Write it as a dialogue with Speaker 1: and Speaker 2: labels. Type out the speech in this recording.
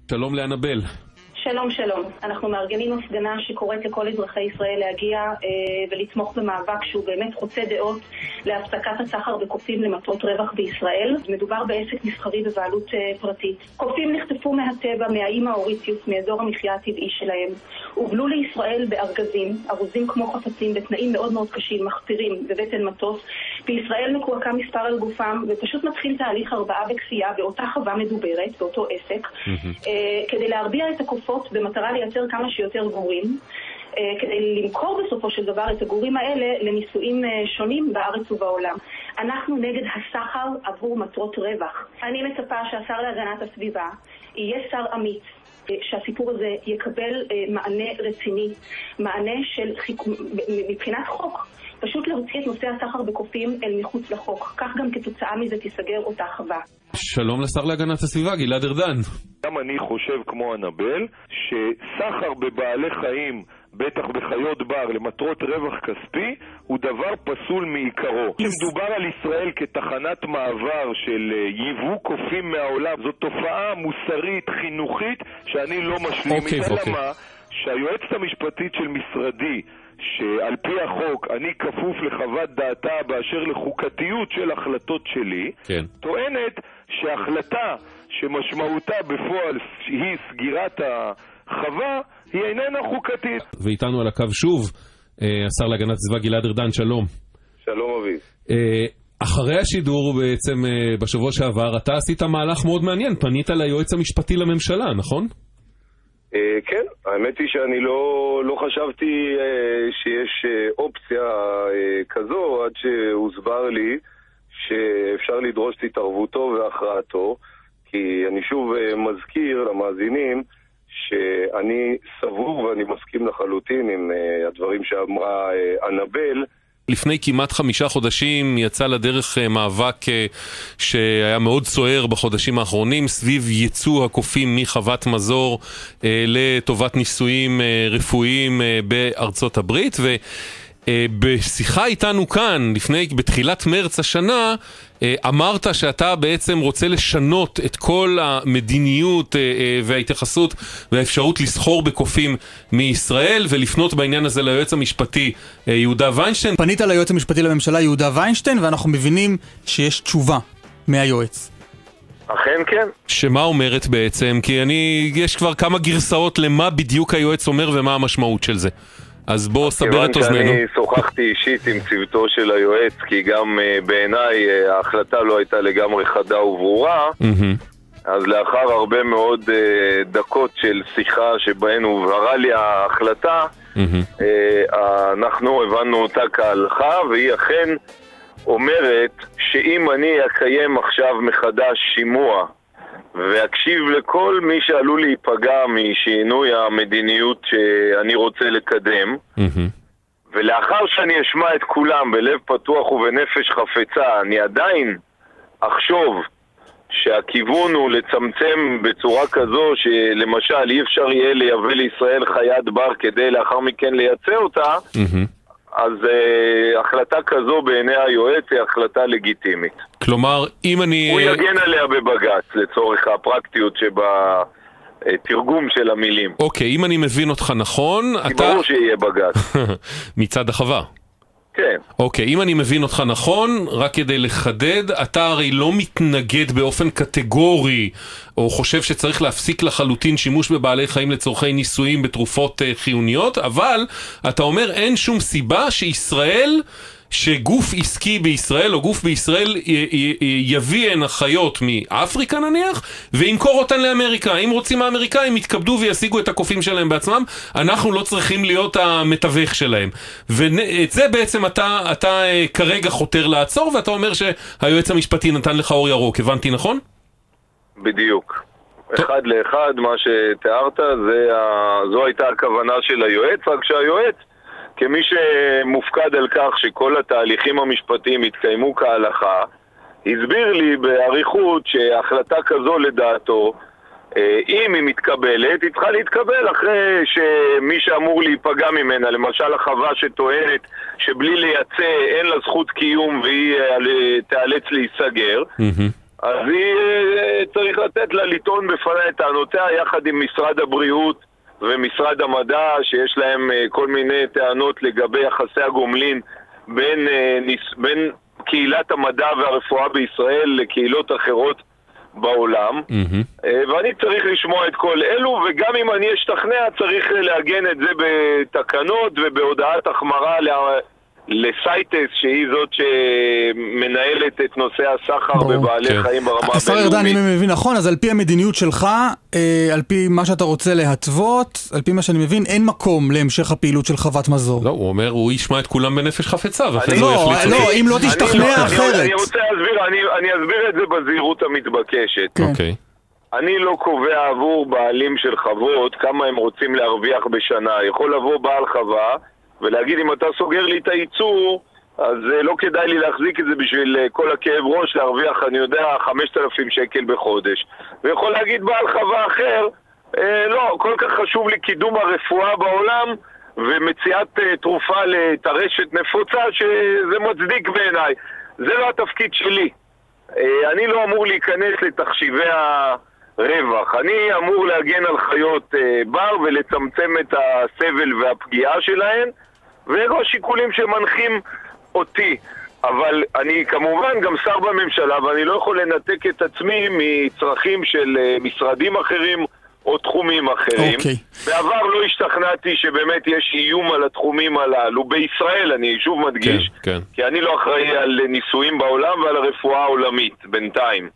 Speaker 1: שלום לאנבל.
Speaker 2: שלום, שלום. אנחנו מארגנים הפגנה שקוראת לכל אזרחי ישראל להגיע ולתמוך במאבק שהוא באמת חוצה דעות להפסקת הסחר בקופים למטרות רווח בישראל. מדובר בעסק מסחרי בבעלות פרטית. קופים נחטפו מהטבע, מהאיים האוריציוס, מאזור המחיה הטבעי שלהם. הובלו לישראל בארגזים, ארוזים כמו חפצים, בתנאים מאוד מאוד קשים, מחפירים בבטן מטוס. בישראל מקועקע מספר על גופם, ופשוט מתחיל תהליך הרבעה וכפייה באותה חווה מדוברת, באותו עסק, כדי להרביע את הקופות במטרה לייצר כמה שיותר גורים, כדי למכור בסופו של דבר את הגורים האלה לניסויים שונים בארץ ובעולם. אנחנו נגד הסחר עבור מטרות רווח. אני מצפה שהשר להגנת הסביבה יהיה שר אמיץ, שהסיפור הזה יקבל מענה רציני, מענה של מבחינת חוק. פשוט להוציא את נושא הסחר בקופים אל מחוץ לחוק. כך גם כתוצאה מזה תיסגר אותה חווה.
Speaker 1: שלום לשר להגנת הסביבה, גלעד ארדן.
Speaker 3: גם אני חושב כמו אנבל שסחר בבעלי חיים, בטח בחיות בר, למטרות רווח כספי, הוא דבר פסול מעיקרו. מדובר על ישראל כתחנת מעבר של ייבוא קופים מהעולם. זו תופעה מוסרית, חינוכית, שאני לא משלים. למה שהיועצת המשפטית של משרדי, שעל פי החוק אני כפוף לחוות דעתה באשר לחוקתיות של החלטות שלי, טוענת שהחלטה שמשמעותה בפועל היא סגירת החווה, היא איננה חוקתית.
Speaker 1: ואיתנו על הקו שוב השר להגנת הסביבה גלעד ארדן, שלום.
Speaker 3: שלום אביב.
Speaker 1: אחרי השידור בעצם בשבוע שעבר אתה עשית מהלך מאוד מעניין, פנית ליועץ המשפטי לממשלה, נכון?
Speaker 3: כן, האמת היא שאני לא חשבתי שיש אופציה כזו עד שהוסבר לי שאפשר לדרוש את התערבותו והכרעתו, כי אני שוב מזכיר למאזינים שאני סבור ואני מסכים לחלוטין עם הדברים שאמרה אנבל.
Speaker 1: לפני כמעט 5 חודשים יצא לדרך מאבק שהיה מאוד סוער בחודשים האחרונים סביב ייצוא הקופים מחוות מזור לטובת ניסויים רפואיים בארצות הברית, ובשיחה איתנו כאן בתחילת מרץ השנה אמרת שאתה בעצם רוצה לשנות את כל המדיניות וההתייחסות והאפשרות לסחור בקופים מישראל ולפנות בעניין הזה ליועץ המשפטי יהודה ויינשטיין.
Speaker 4: פנית ליועץ המשפטי לממשלה יהודה ויינשטיין ואנחנו מבינים שיש תשובה מהיועץ.
Speaker 3: אכן כן.
Speaker 1: שמה אומרת בעצם? כי יש כבר כמה גרסאות למה בדיוק היועץ אומר ומה המשמעות של זה. אז בוא סבר את אוזננו.
Speaker 3: אני שוחחתי אישית עם צוותו של היועץ, כי גם בעיניי ההחלטה לא הייתה לגמרי חדה וברורה. אז לאחר הרבה מאוד דקות של שיחה שבהן הובהרה לי ההחלטה, אנחנו הבנו אותה כהלכה, והיא אכן אומרת שאם אני אקיים עכשיו מחדש שימוע ואקשיב לכל מי שעלול להיפגע משינוי המדיניות שאני רוצה לקדם, ולאחר שאני אשמע את כולם בלב פתוח ובנפש חפצה, אני עדיין אחשוב שהכיוון הוא לצמצם בצורה כזו שלמשל אי אפשר יהיה לייבא לישראל חיית בר כדי לאחר מכן לייצא אותה, אז החלטה כזו בעיני היועץ היא החלטה לגיטימית.
Speaker 1: כלומר, אם אני...
Speaker 3: הוא יגן עליה בבג"ץ לצורך הפרקטיות שבתרגום של המילים.
Speaker 1: אוקיי, אם אני מבין אותך נכון, אתה...
Speaker 3: ברור שיהיה בג"ץ.
Speaker 1: מצד החווה.
Speaker 3: כן.
Speaker 1: אוקיי, אם אני מבין אותך נכון, רק כדי לחדד, אתה הרי לא מתנגד באופן קטגורי, או חושב שצריך להפסיק לחלוטין שימוש בבעלי חיים לצורכי ניסויים בתרופות חיוניות, אבל אתה אומר אין שום סיבה שישראל, שגוף עסקי בישראל או גוף בישראל יביא הנה חיות מאפריקה נניח וימכור אותן לאמריקה. אם רוצים האמריקאים יתכבדו וישיגו את הקופים שלהם בעצמם, אנחנו לא צריכים להיות המתווך שלהם. ואת זה בעצם אתה כרגע חותר לעצור, ואתה אומר שהיועץ המשפטי נתן לך אור ירוק. הבנתי נכון?
Speaker 3: בדיוק. אחד לאחד מה שתיארת, זו הייתה הכוונה של היועץ, רק שהיועץ כמי שמופקד על כך שכל התהליכים המשפטיים יתקיימו כהלכה, הסביר לי בעריכות שהחלטה כזו לדעתו, אם היא מתקבלת, היא צריכה להתקבל אחרי שמי שאמור להיפגע ממנה, למשל החווה שטוענת שבלי לייצא אין לה זכות קיום והיא תיאלץ להיסגר, אז היא צריך לתת לה לטעון בפני טענותיה יחד עם משרד הבריאות ומשרד המדע, שיש להם כל מיני טענות לגבי יחסי הגומלין בין קהילת המדע והרפואה בישראל לקהילות אחרות בעולם. ואני צריך לשמוע את כל אלו, וגם אם אני אשתכנע צריך לעגן את זה בתקנות ובהודעת החמרה לסייטס, שהיא זאת שמנהלת את נושא הסחר בבעלי חיים ברמה הבינלאומית.
Speaker 4: השר ארדן, אם אני מבין נכון, אז על פי המדיניות שלך, על פי מה שאתה רוצה להתוות, על פי מה שאני מבין, אין מקום להמשך הפעילות של חוות מזור.
Speaker 1: לא, הוא אומר, הוא ישמע את כולם בנפש חפצה,
Speaker 4: לא, אם לא תשתכנע אחרת.
Speaker 3: אני רוצה להסביר, אני אסביר את זה בזהירות המתבקשת.
Speaker 1: אוקיי.
Speaker 3: אני לא קובע עבור בעלים של חוות כמה הם רוצים להרוויח בשנה. יכול לבוא בעל חווה ולהגיד, אם אתה סוגר לי את הייצור, אז לא כדאי לי להחזיק את זה בשביל כל הכאב ראש, להרוויח, אני יודע, 5,000 שקל בחודש. ויכול להגיד בעל חווה אחר, לא, כל כך חשוב לי קידום הרפואה בעולם, ומציאת תרופה לטרשת נפוצה, שזה מצדיק בעיניי. זה לא התפקיד שלי. אני לא אמור להיכנס לתחשיבי הרווח. אני אמור להגן על חיות בר ולצמצם את הסבל והפגיעה שלהן, ואלו השיקולים שמנחים אותי. אבל אני כמובן גם שר בממשלה, ואני לא יכול לנתק את עצמי מצרכים של משרדים אחרים או תחומים אחרים. בעבר לא השתכנעתי שבאמת יש איום על התחומים הללו. בישראל, אני שוב מדגיש, כי אני לא אחראי על ניסויים בעולם ועל הרפואה העולמית בינתיים.